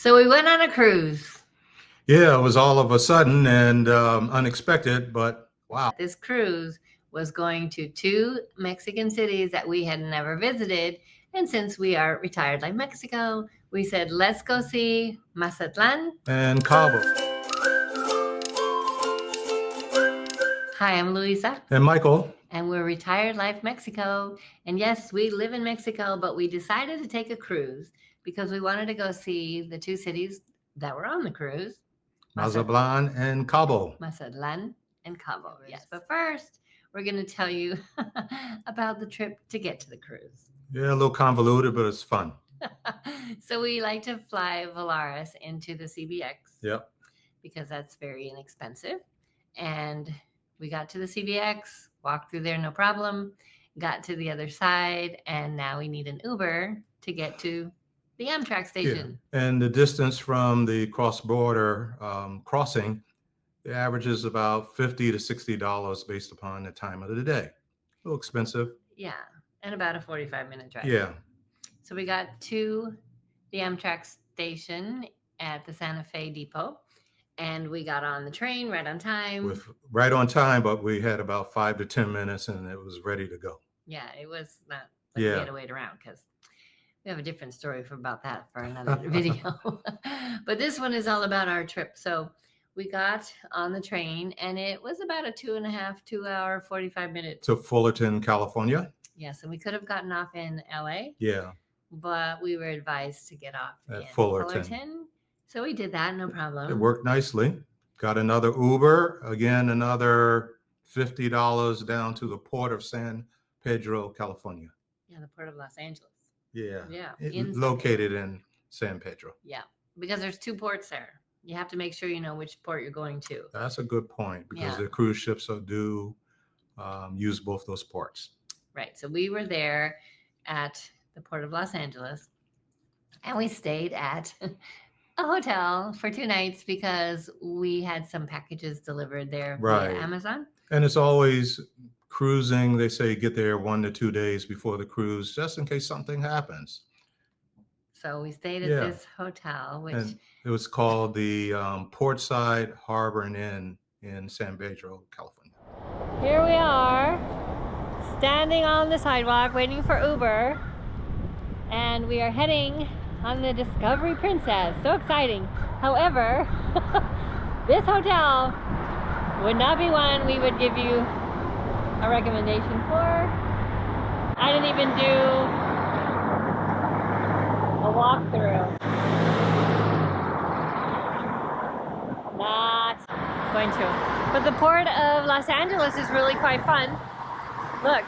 So we went on a cruise. Yeah, it was all of a sudden and unexpected, but wow. This cruise was going to 2 Mexican cities that we had never visited. And since we are retired like Mexico, we said, let's go see Mazatlán And Cabo. Hi, I'm Luisa. And Michael. And we're Retired Life Mexico. And yes, we live in Mexico, but we decided to take a cruise because we wanted to go see the 2 cities that were on the cruise. Mazatlán and Cabo. Mazatlán and Cabo, yes. But first, we're going to tell you about the trip to get to the cruise. Yeah, a little convoluted, but it's fun. So we like to fly Vallarta into the CBX. Yep. Because that's very inexpensive. And we got to the CBX, walked through there, no problem, got to the other side, and now we need an Uber to get to the Amtrak station. Yeah. And the distance from the cross-border crossing, the average is about $50 to $60 based upon the time of the day. A little expensive. Yeah, and about a 45-minute drive. Yeah. So we got to the Amtrak station at the Santa Fe Depot. And we got on the train right on time. Right on time, but we had about 5 to 10 minutes and it was ready to go. Yeah, it was not like we had to wait around because we have a different story about that for another video. But this one is all about our trip. So we got on the train and it was about a 2 hour, 45 minutes. To Fullerton, California. Yes, and we could have gotten off in LA. Yeah. But we were advised to get off at in Fullerton. So we did that, no problem. It worked nicely. Got another Uber, again, another $50 down to the port of San Pedro, California. Yeah, the port of Los Angeles. Yeah. Yeah. Located in San Pedro. Yeah, because there's 2 ports there. You have to make sure you know which port you're going to. That's a good point because the cruise ships do use both those ports. Right. So we were there at the port of Los Angeles and we stayed at a hotel for 2 nights because we had some packages delivered there via Amazon. And it's always cruising. They say get there 1 to 2 days before the cruise, just in case something happens. So we stayed at this hotel, which and it was called the Portside Harbor and Inn in San Pedro, California. Here we are, standing on the sidewalk waiting for Uber, and we are heading on the Discovery Princess. So exciting. However, this hotel would not be one we would give you a recommendation for. I didn't even do a walkthrough. Not going to. But the port of Los Angeles is really quite fun. Look,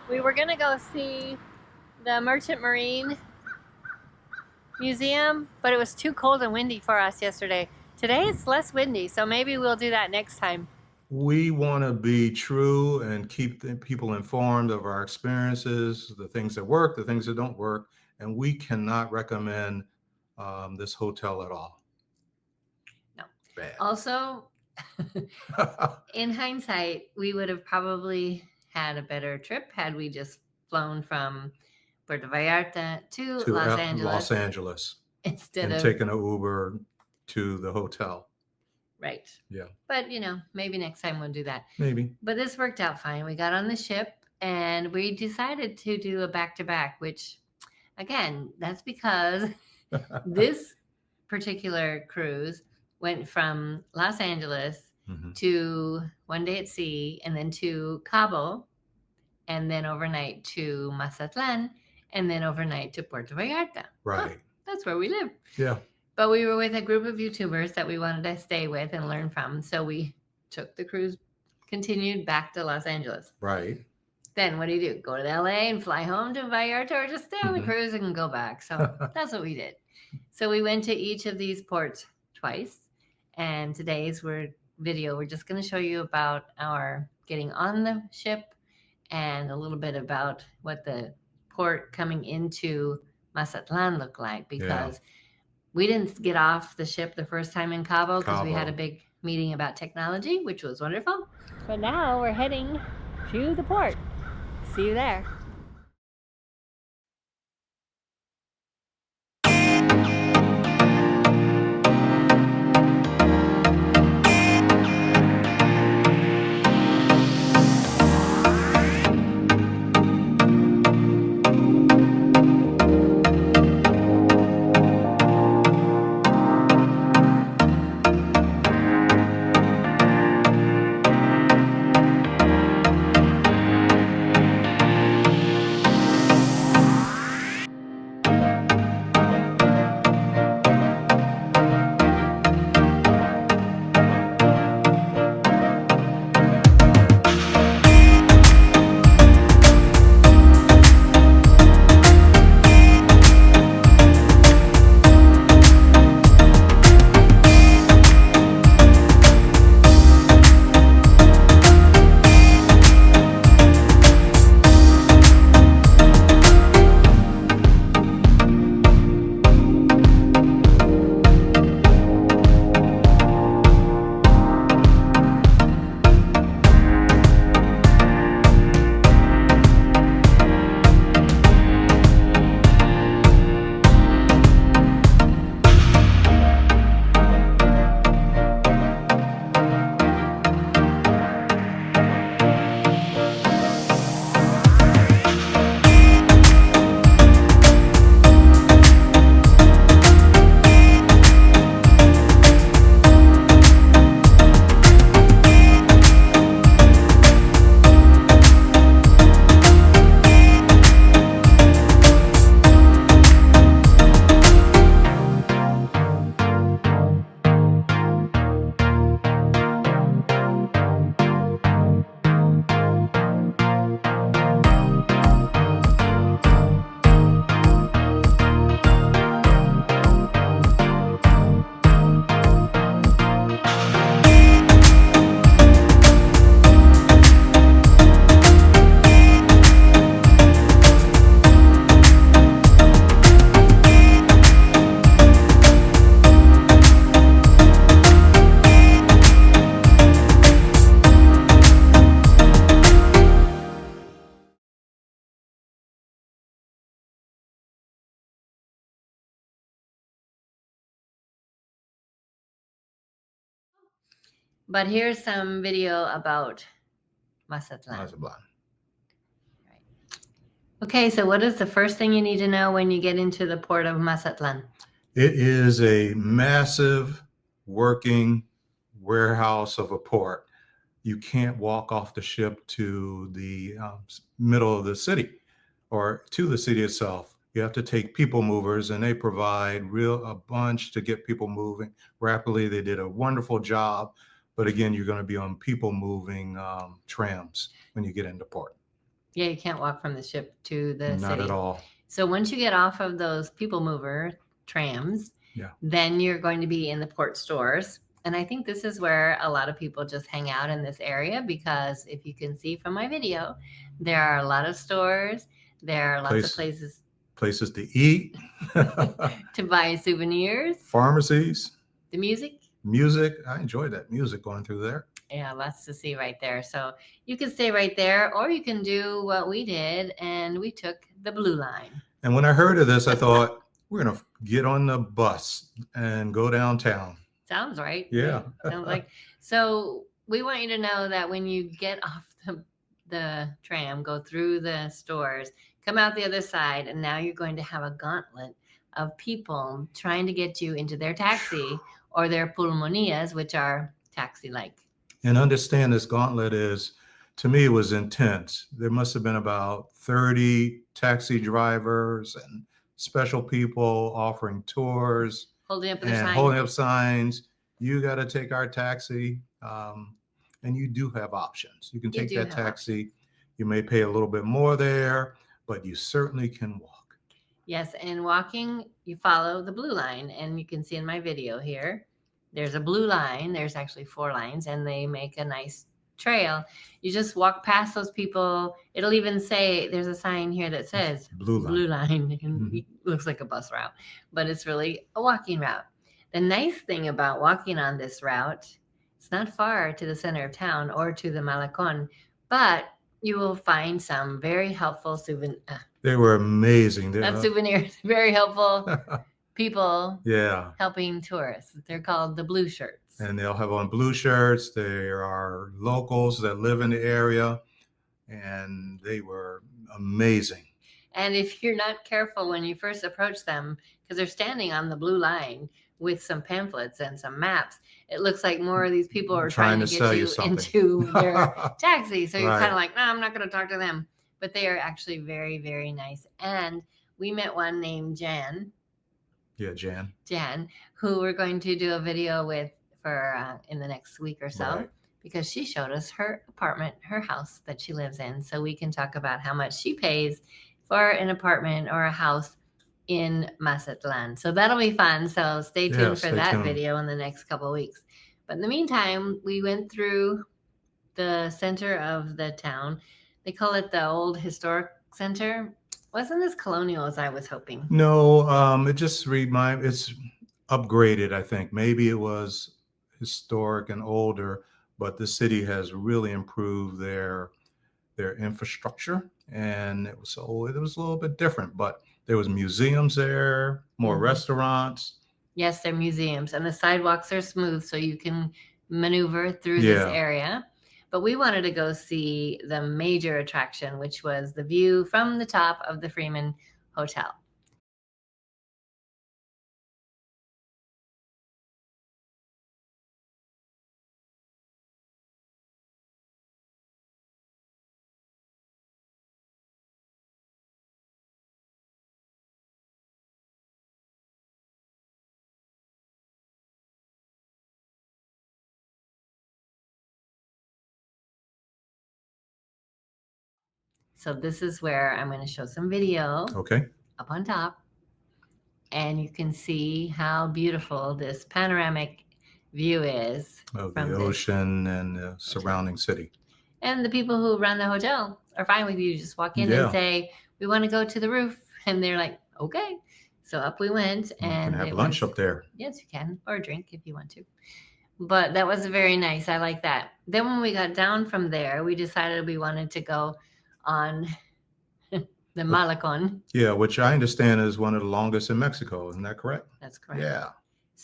we were gonna go see the Merchant Marine Museum, but it was too cold and windy for us yesterday. Today it's less windy, so maybe we'll do that next time. We want to be true and keep the people informed of our experiences, the things that work, the things that don't work, and we cannot recommend this hotel at all. No. Bad. Also, in hindsight, we would have probably had a better trip had we just flown from Puerto Vallarta to Los Angeles instead of taking an Uber to the hotel. Right. Yeah. But maybe next time we'll do that. Maybe. But this worked out fine. We got on the ship and we decided to do a back-to-back, which again, that's because this particular cruise went from Los Angeles to 1 day at sea and then to Cabo and then overnight to Mazatlán. And then overnight to Puerto Vallarta. Right. That's where we live. Yeah. But we were with a group of YouTubers that we wanted to stay with and learn from. So we took the cruise, continued back to Los Angeles. Right. Then what do? Go to LA and fly home to Vallarta or just stay on the cruise and go back? So that's what we did. So we went to each of these ports twice. And today's video, we're just going to show you about our getting on the ship and a little bit about what the port coming into Mazatlán looked like because we didn't get off the ship the first time in Cabo because we had a big meeting about technology, which was wonderful. But now we're heading to the port. See you there. But here's some video about Mazatlán. Mazatlán. Okay, so what is the first thing you need to know when you get into the port of Mazatlán? It is a massive working warehouse of a port. You can't walk off the ship to the middle of the city or to the city itself. You have to take people movers, and they provide a bunch to get people moving rapidly. They did a wonderful job, but again, you're going to be on people moving trams when you get into port. Yeah, you can't walk from the ship to the city. Not at all. So once you get off of those people mover trams, then you're going to be in the port stores. And I think this is where a lot of people just hang out in this area, because if you can see from my video, there are a lot of stores. There are lots of places to eat, to buy souvenirs, pharmacies, the music. I enjoyed that music going through there. Yeah, lots to see right there. So you can stay right there, or you can do what we did, and we took the blue line. And when I heard of this, I thought, we're going to get on the bus and go downtown. Sounds right. Yeah. Sounds like. So we want you to know that when you get off the tram, go through the stores, come out the other side, and now you're going to have a gauntlet of people trying to get you into their taxi or their pulmonías, which are taxi-like. And understand, this gauntlet is, to me, it was intense. There must have been about 30 taxi drivers and special people offering tours, holding up signs. You got to take our taxi. And you do have options. You can take that taxi. You may pay a little bit more there, but you certainly can walk. Yes, and walking, you follow the blue line, and you can see in my video here, there's a blue line. There's actually 4 lines, and they make a nice trail. You just walk past those people. It'll even say, there's a sign here that says blue line, and it looks like a bus route, but it's really a walking route. The nice thing about walking on this route, it's not far to the center of town or to the Malecón, but you will find some very helpful souvenirs. They were amazing. Not souvenirs, very helpful people helping tourists. They're called the blue shirts. And they'll have on blue shirts. There are locals that live in the area, and they were amazing. And if you're not careful when you first approach them, because they're standing on the blue line with some pamphlets and some maps, it looks like more of these people are trying to get you into their taxi. So you're kind of like, no, I'm not going to talk to them. But they are actually very, very nice. And we met one named Jan. Yeah, Jan. Jan, who we're going to do a video with for in the next week or so, because she showed us her apartment, her house that she lives in. So we can talk about how much she pays for an apartment or a house in Mazatlán. So that'll be fun. So stay tuned for that video in the next couple of weeks. But in the meantime, we went through the center of the town. They call it the Old Historic Center. Wasn't as colonial as I was hoping. No, it just it's upgraded, I think. Maybe it was historic and older, but the city has really improved their infrastructure, and it was a little bit different. But there was museums there, more restaurants. Yes, they're museums, and the sidewalks are smooth, so you can maneuver through this area. But we wanted to go see the major attraction, which was the view from the top of the Freeman Hotel. So this is where I'm going to show some video up on top. And you can see how beautiful this panoramic view is of the ocean and the surrounding city. And the people who run the hotel are fine with you. Just walk in and say, we want to go to the roof. And they're like, okay. So up we went. And you can have lunch up there. Yes, you can. Or a drink if you want to. But that was very nice. I like that. Then when we got down from there, we decided we wanted to go on the Malecón. Yeah, which I understand is one of the longest in Mexico. Isn't that correct? That's correct. Yeah.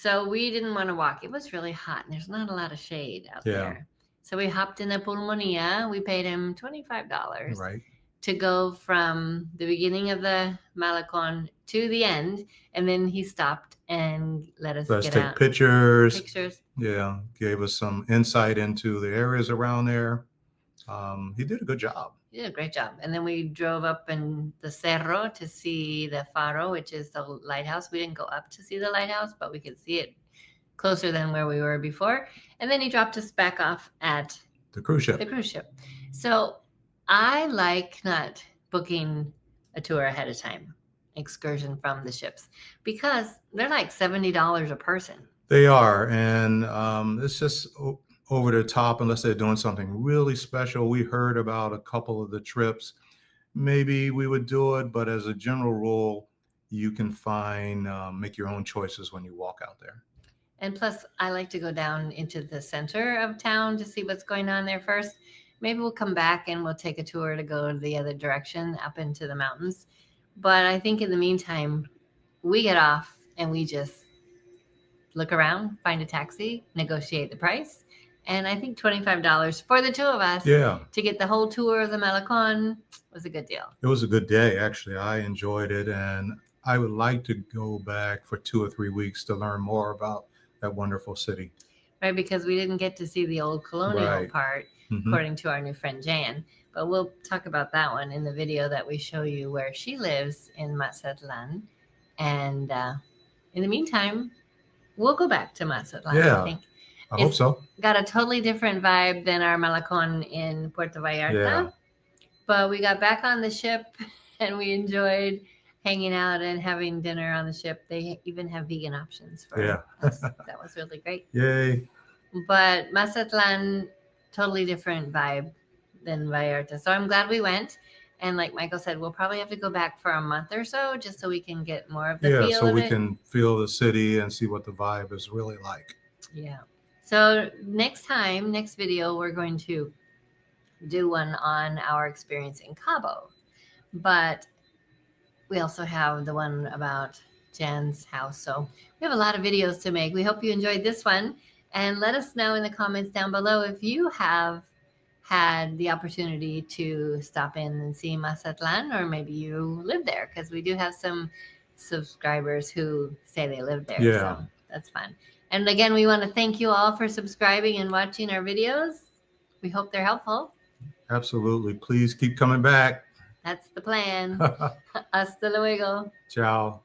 So we didn't want to walk. It was really hot and there's not a lot of shade out Yeah. there. So we hopped in a pulmonia. We paid him $25 Right. to go from the beginning of the Malecon to the end. And then he stopped and let us Let's get take out pictures. pictures. Yeah. Gave us some insight into the areas around there. He did a good job. He did a great job. And then we drove up in the Cerro to see the Faro, which is the lighthouse. We didn't go up to see the lighthouse, but we could see it closer than where we were before. And then he dropped us back off at The cruise ship. the cruise ship. So I like not booking a tour ahead of time, excursion from the ships, because they're like $70 a person. They are. And it's just over the top unless they're doing something really special. We heard about a couple of the trips. Maybe we would do it, but as a general rule, you can make your own choices when you walk out there. And plus, I like to go down into the center of town to see what's going on there first. Maybe we'll come back and we'll take a tour to go the other direction up into the mountains. But I think in the meantime, we get off and we just look around, find a taxi, negotiate the price. And I think $25 for the two of us Yeah. to get the whole tour of the Malecon was a good deal. It was a good day, actually. I enjoyed it. And I would like to go back for 2 or 3 weeks to learn more about that wonderful city. Right, because we didn't get to see the old colonial Right. part, Mhm. according to our new friend Jan. But we'll talk about that one in the video that we show you where she lives in Mazatlán. And in the meantime, we'll go back to Mazatlán, Yeah. I think. I hope It's so. got a totally different vibe than our Malecon in Puerto Vallarta. Yeah. But we got back on the ship and we enjoyed hanging out and having dinner on the ship. They even have vegan options for Yeah. us. That was really great. Yay. But Mazatlan, totally different vibe than Vallarta. So I'm glad we went. And like Michael said, we'll probably have to go back for a month or so just so we can get more of the Yeah, feel so of we it. can feel the city and see what the vibe is really like. Yeah. So next video, we're going to do one on our experience in Cabo. But we also have the one about Jan's house. So we have a lot of videos to make. We hope you enjoyed this one. And let us know in the comments down below if you have had the opportunity to stop in and see Mazatlan, or maybe you live there, because we do have some subscribers who say they live there. Yeah. So that's fun. And again, we want to thank you all for subscribing and watching our videos. We hope they're helpful. Absolutely. Please keep coming back. That's the plan. Hasta luego. Ciao.